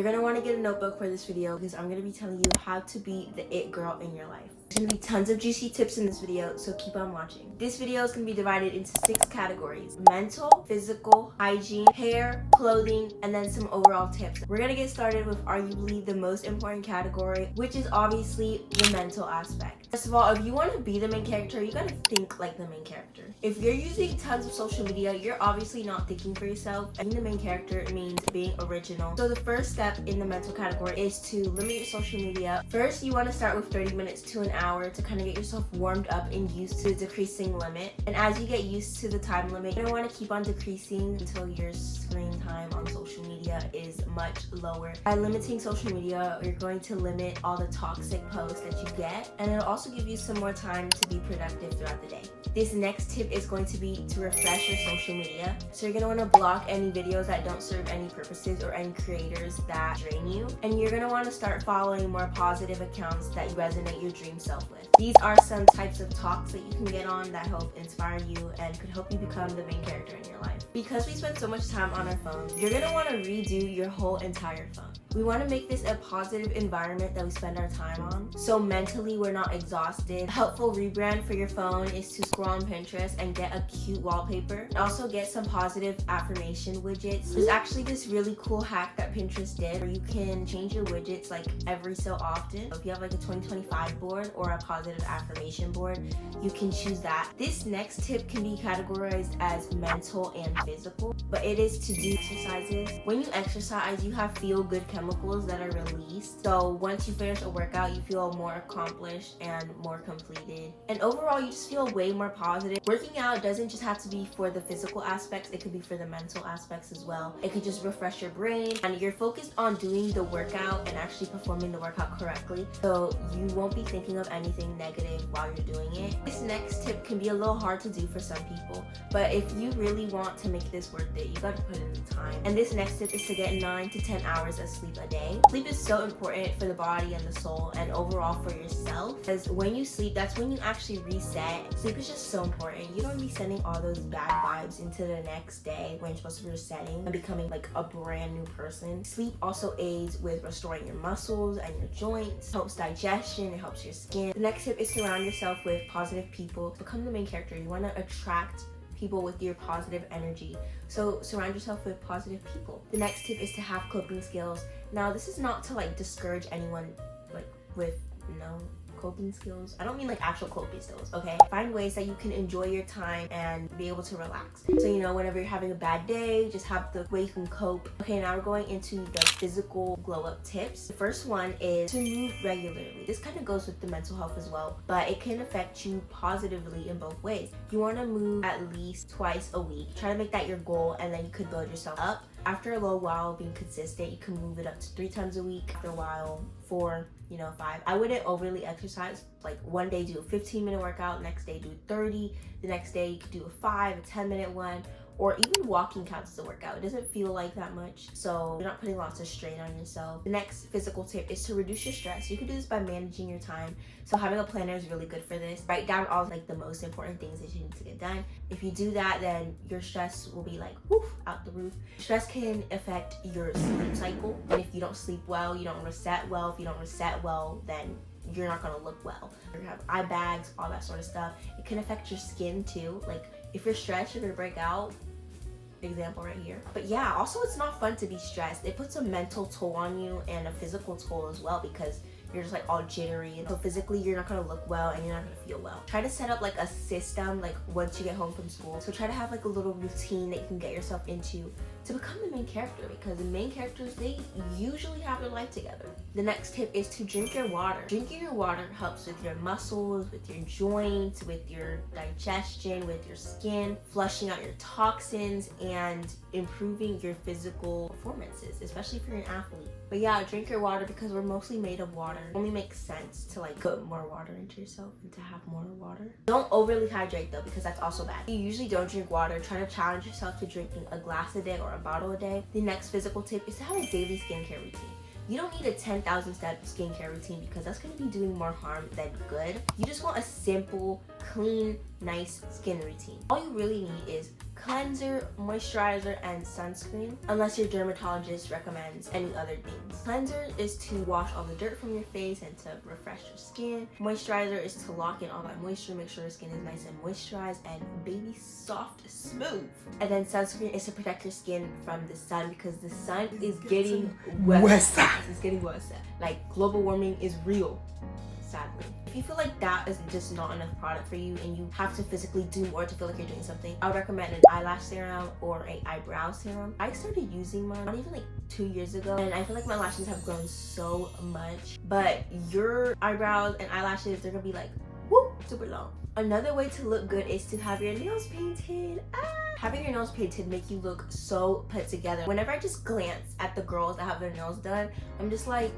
You're gonna want to get a notebook for this video because I'm gonna be telling you how to be the it girl in your life. There's gonna be tons of juicy tips in this video, so keep on watching. This video is gonna be divided into 6 categories: mental, physical, hygiene, hair, clothing, and then some overall tips. We're gonna get started with arguably the most important category, which is obviously the mental aspect. First of all, if you want to be the main character, you gotta think like the main character. If you're using tons of social media, you're obviously not thinking for yourself. Being the main character means being original. So the first step in the mental category is to limit your social media. First, you want to start with 30 minutes to an hour to kind of get yourself warmed up and used to the decreasing limit. And as you get used to the time limit, you're going to want to keep on decreasing until your screen time on social media is much lower. By limiting social media, you're going to limit all the toxic posts that you get, and it'll also give you some more time to be productive throughout the day. This next tip is going to be to refresh your social media. So you're going to want to block any videos that don't serve any purposes or any creators that drain you. And you're going to want to start following more positive accounts that you resonate your dream self with. These are some types of talks that you can get on that help inspire you and could help you become the main character in your life. Because we spend so much time on our phones, you're going to want to redo your whole entire phone. We want to make this a positive environment that we spend our time on, so mentally we're not exhausted. A helpful rebrand for your phone is to scroll on Pinterest and get a cute wallpaper. And also get some positive affirmation widgets. There's actually this really cool hack that Pinterest did where you can change your widgets like every so often. So if you have like a 2025 board or a positive affirmation board, you can choose that. This next tip can be categorized as mental and physical, but it is to do exercises. When you exercise, you have feel-good chemicals that are released. So once you finish a workout, you feel more accomplished and more completed. And overall, you just feel way more positive. Working out doesn't just have to be for the physical aspects, it could be for the mental aspects as well. It could just refresh your brain and you're focused on doing the workout and actually performing the workout correctly. So you won't be thinking of anything negative while you're doing it. This next tip can be a little hard to do for some people, but if you really want to make this worth it, you gotta put in the time. And this next tip is to get 9 to 10 hours of sleep a day. Sleep is so important for the body and the soul and overall for yourself, because when you sleep, that's when you actually reset. Sleep is just so important. You don't be sending all those bad vibes into the next day when you're supposed to be resetting and becoming like a brand new person. Sleep also aids with restoring your muscles and your joints, helps digestion, it helps your skin. The next tip is surround yourself with positive people. Become the main character. You want to attract people with your positive energy, so surround yourself with positive people. The next tip is to have coping skills. Now this is not to like discourage anyone like with coping skills. I don't mean like actual coping skills, okay? Find ways that you can enjoy your time and be able to relax. So whenever you're having a bad day, just have the way you can cope. Okay, now we're going into the physical glow up tips. The first one is to move regularly. This kind of goes with the mental health as well, but it can affect you positively in both ways. You want to move at least twice a week. Try to make that your goal, and then you could build yourself up. After a little while being consistent, you can move it up to 3 times a week. After a while, 4, 5. I wouldn't overly exercise. Like one day do a 15-minute workout, next day do 30, the next day you could do a 5, a 10-minute one, or even walking counts as a workout. It doesn't feel like that much, so you're not putting lots of strain on yourself. The next physical tip is to reduce your stress. You can do this by managing your time. So having a planner is really good for this. Write down all like the most important things that you need to get done. If you do that, then your stress will be like woof out the roof. Stress can affect your sleep cycle, and if you don't sleep well, you don't reset well. If you don't reset well, then you're not gonna look well. You have eye bags, all that sort of stuff. It can affect your skin too. Like if you're stressed, you're gonna break out. Example right here. But yeah, also it's not fun to be stressed. It puts a mental toll on you and a physical toll as well, because you're just like all jittery, and so physically you're not gonna look well and you're not gonna feel well. Try to set up like a system like once you get home from school. So try to have like a little routine that you can get yourself into to become the main character, because the main characters, they usually have their life together. The next tip is to drink your water. Drinking your water helps with your muscles, with your joints, with your digestion, with your skin, flushing out your toxins, and improving your physical performances, especially if you're an athlete. But yeah, drink your water, because we're mostly made of water. It only makes sense to like put more water into yourself and to have more water. Don't overly hydrate though, because that's also bad. If you usually don't drink water, try to challenge yourself to drinking a glass a day or a bottle a day. The next physical tip is to have a daily skincare routine. You don't need a 10,000 step skincare routine, because that's going to be doing more harm than good. You just want a simple, clean, nice skin routine. All you really need is cleanser, moisturizer, and sunscreen, unless your dermatologist recommends any other things. Cleanser is to wash all the dirt from your face and to refresh your skin. Moisturizer is to lock in all that moisture, make sure your skin is nice and moisturized and baby soft smooth. And then sunscreen is to protect your skin from the sun, because the sun is getting worse. It's getting worse. Like, global warming is real, sadly. If you feel like that is just not enough product for you and you have to physically do more to feel like you're doing something, I would recommend an eyelash serum or an eyebrow serum. I started using mine not even like 2 years ago, and I feel like my lashes have grown so much. But your eyebrows and eyelashes, they're gonna be like, whoop, super long. Another way to look good is to have your nails painted. Having your nails painted make you look so put together. Whenever I just glance at the girls that have their nails done, I'm just like,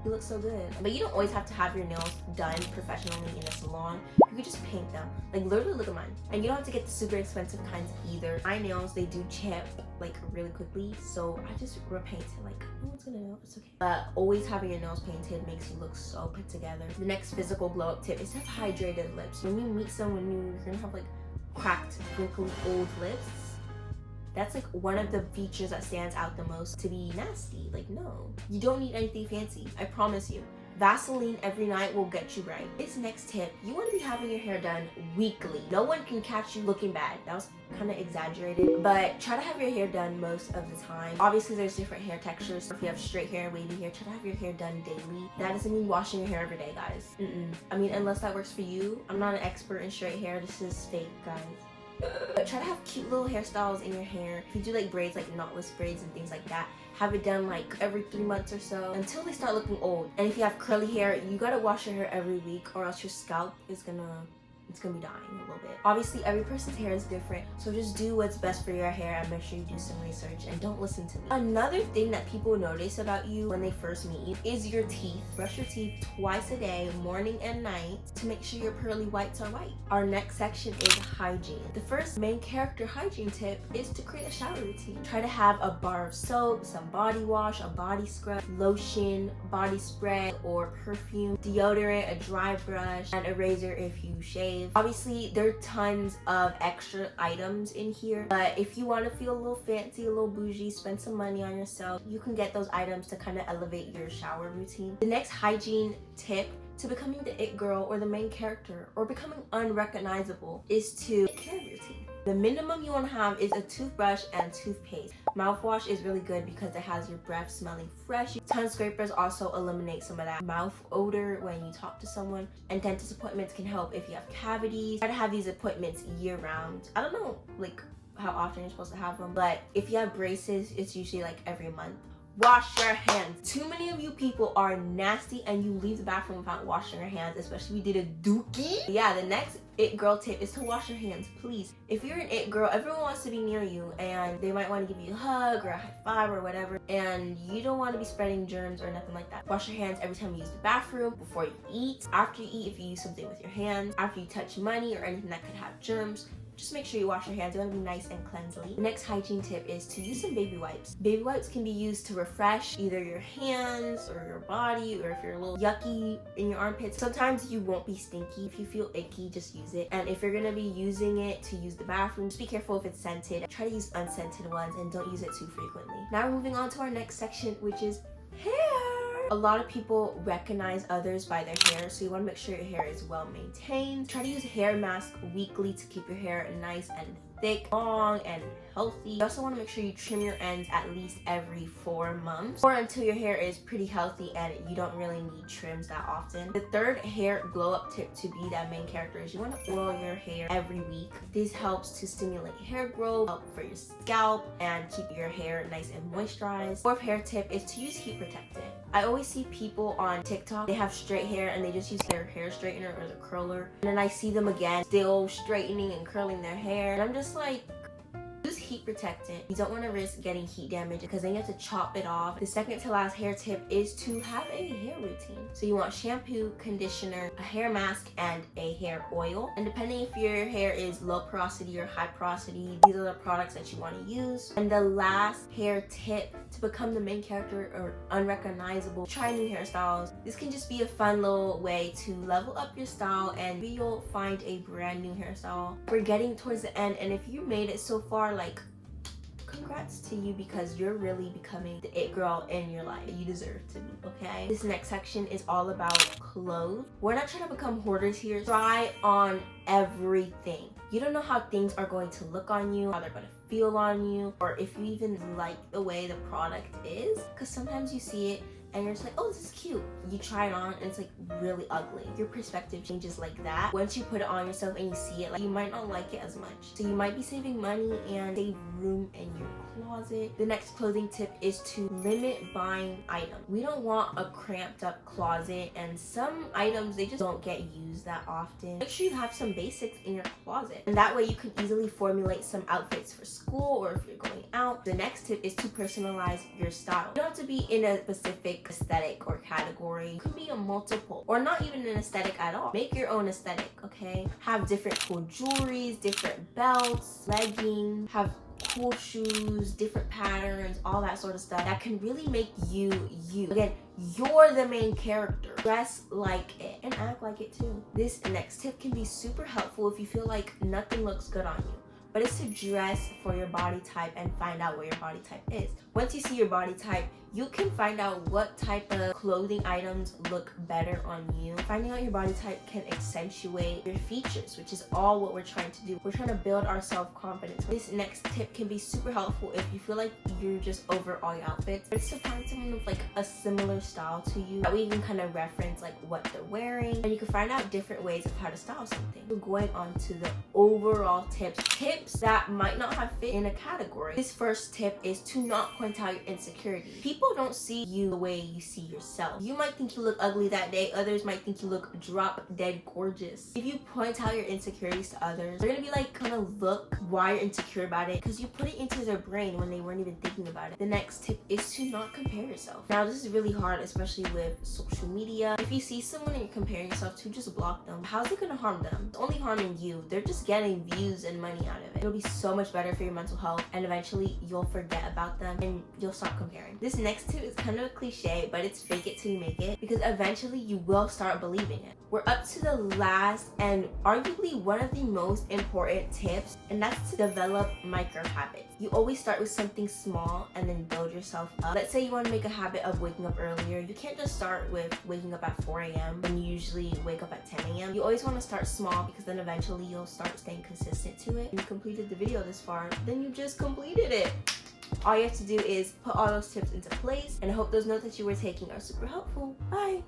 you look so good. But you don't always have to have your nails done professionally in a salon. You can just paint them. Like, literally look at mine. And you don't have to get the super expensive kinds either. My nails, they do chip like really quickly, so I just repaint it. Like, no one's gonna know, it's okay. But always having your nails painted makes you look so put together. The next physical glow up tip is to have hydrated lips. When you meet someone new, you're gonna have like cracked, wrinkly, old lips. That's like one of the features that stands out the most to be nasty. Like, no, you don't need anything fancy, I promise you. Vaseline every night will get you right. This next tip, you want to be having your hair done weekly. No one can catch you looking bad. That was kind of exaggerated, but try to have your hair done most of the time. Obviously, there's different hair textures. If you have straight hair, wavy hair, try to have your hair done daily. That doesn't mean washing your hair every day, guys. I mean, unless that works for you. I'm not an expert in straight hair. This is fake, guys. But try to have cute little hairstyles in your hair. If you do like braids, like knotless braids and things like that, have it done like every 3 months or so until they start looking old. And if you have curly hair, you gotta wash your hair every week, or else your scalp is gonna be dying a little bit. Obviously, every person's hair is different, so just do what's best for your hair and make sure you do some research and don't listen to me. Another thing that people notice about you when they first meet you is your teeth. Brush your teeth twice a day, morning and night, to make sure your pearly whites are white. Our next section is hygiene. The first main character hygiene tip is to create a shower routine. Try to have a bar of soap, some body wash, a body scrub, lotion, body spray or perfume, deodorant, a dry brush, and a razor if you shave. Obviously, there are tons of extra items in here, but if you want to feel a little fancy, a little bougie, spend some money on yourself, you can get those items to kind of elevate your shower routine. The next hygiene tip to becoming the it girl or the main character or becoming unrecognizable is to take care of your teeth. The minimum you want to have is a toothbrush and toothpaste. Mouthwash is really good because it has your breath smelling fresh. Tongue scrapers also eliminate some of that mouth odor when you talk to someone. And dentist appointments can help if you have cavities. Try to have these appointments year round. I don't know like how often you're supposed to have them, but if you have braces, it's usually like every month. Wash your hands. Too many of you people are nasty and you leave the bathroom without washing your hands, especially if you did a dookie. Yeah, the next it girl tip is to wash your hands, please. If you're an it girl, everyone wants to be near you and they might want to give you a hug or a high five or whatever, and you don't want to be spreading germs or nothing like that. Wash your hands every time you use the bathroom, before you eat, after you eat if you use something with your hands, after you touch money or anything that could have germs. Just make sure you wash your hands. You want to be nice and cleansly. The next hygiene tip is to use some baby wipes. Baby wipes can be used to refresh either your hands or your body, or if you're a little yucky in your armpits. Sometimes you won't be stinky. If you feel icky, just use it. And if you're going to be using it to use the bathroom, just be careful if it's scented. Try to use unscented ones and don't use it too frequently. Now we're moving on to our next section, which is hair. A lot of people recognize others by their hair, so you want to make sure your hair is well maintained. Try to use a hair mask weekly to keep your hair nice and thick, long, and healthy. You also want to make sure you trim your ends at least every 4 months, or until your hair is pretty healthy and you don't really need trims that often. The third hair glow up tip to be that main character is you want to oil your hair every week. This helps to stimulate hair growth, help for your scalp, and keep your hair nice and moisturized. Fourth hair tip is to use heat protectant. I always see people on TikTok, they have straight hair and they just use their hair straightener or the curler, and then I see them again still straightening and curling their hair, and I'm just like, use heat heat protectant. You don't want to risk getting heat damage because then you have to chop it off. The second to last hair tip is to have a hair routine. So you want shampoo, conditioner, a hair mask, and a hair oil. And depending if your hair is low porosity or high porosity, these are the products that you want to use. And the last hair tip to become the main character or unrecognizable, try new hairstyles. This can just be a fun little way to level up your style, and you'll find a brand new hairstyle. We're getting towards the end, and if you made it so far, like, congrats to you, because you're really becoming the it girl in your life. You deserve to be, okay? This next section is all about clothes. We're not trying to become hoarders here. Try on everything. You don't know how things are going to look on you, how they're going to feel on you, or if you even like the way the product is, because sometimes you see it and you're just like, oh, this is cute. You try it on and it's like really ugly. Your perspective changes like that. Once you put it on yourself and you see it, like, you might not like it as much. So you might be saving money and save room in your closet. The next clothing tip is to limit buying items. We don't want a cramped up closet, and some items, they just don't get used that often. Make sure you have some basics in your closet, and that way you can easily formulate some outfits for school or if you're going out. The next tip is to personalize your style. You don't have to be in a specific aesthetic or category. It could be a multiple, or not even an aesthetic at all. Make your own aesthetic, okay? Have different cool jewelries, different belts, leggings, have cool shoes, different patterns, all that sort of stuff that can really make you you. Again, you're the main character. Dress like it and act like it too. This next tip can be super helpful if you feel like nothing looks good on you, but it's to dress for your body type and find out what your body type is. Once you see your body type, you can find out what type of clothing items look better on you. Finding out your body type can accentuate your features, which is all what we're trying to do. We're trying to build our self-confidence. This next tip can be super helpful if you feel like you're just over all your outfits. It's to find someone with like a similar style to you. That way you can kind of reference like what they're wearing, and you can find out different ways of how to style something. We're going on to the overall tips that might not have fit in a category. This first tip is to not point out your insecurities. People don't see you the way you see yourself. You might think you look ugly that day, others might think you look drop dead gorgeous. If you point out your insecurities to others, they're gonna be like, kind of look why you're insecure about it, because you put it into their brain when they weren't even thinking about it. The next tip is to not compare yourself. Now this is really hard, especially with social media. If you see someone and you're comparing yourself to, just block them. How's it gonna harm them? It's only harming you. They're just getting views and money out of it. It'll be so much better for your mental health, and eventually you'll forget about them and you'll stop comparing. This next tip is kind of a cliche, but it's fake it till you make it, because eventually you will start believing it. We're up to the last and arguably one of the most important tips, and that's to develop micro habits. You always start with something small and then build yourself up. Let's say you want to make a habit of waking up earlier. You can't just start with waking up at 4 a.m. when you usually wake up at 10 a.m. You always want to start small, because then eventually you'll start staying consistent to it. When you completed the video this far, then you just completed it. All you have to do is put all those tips into place, and I hope those notes that you were taking are super helpful. Bye!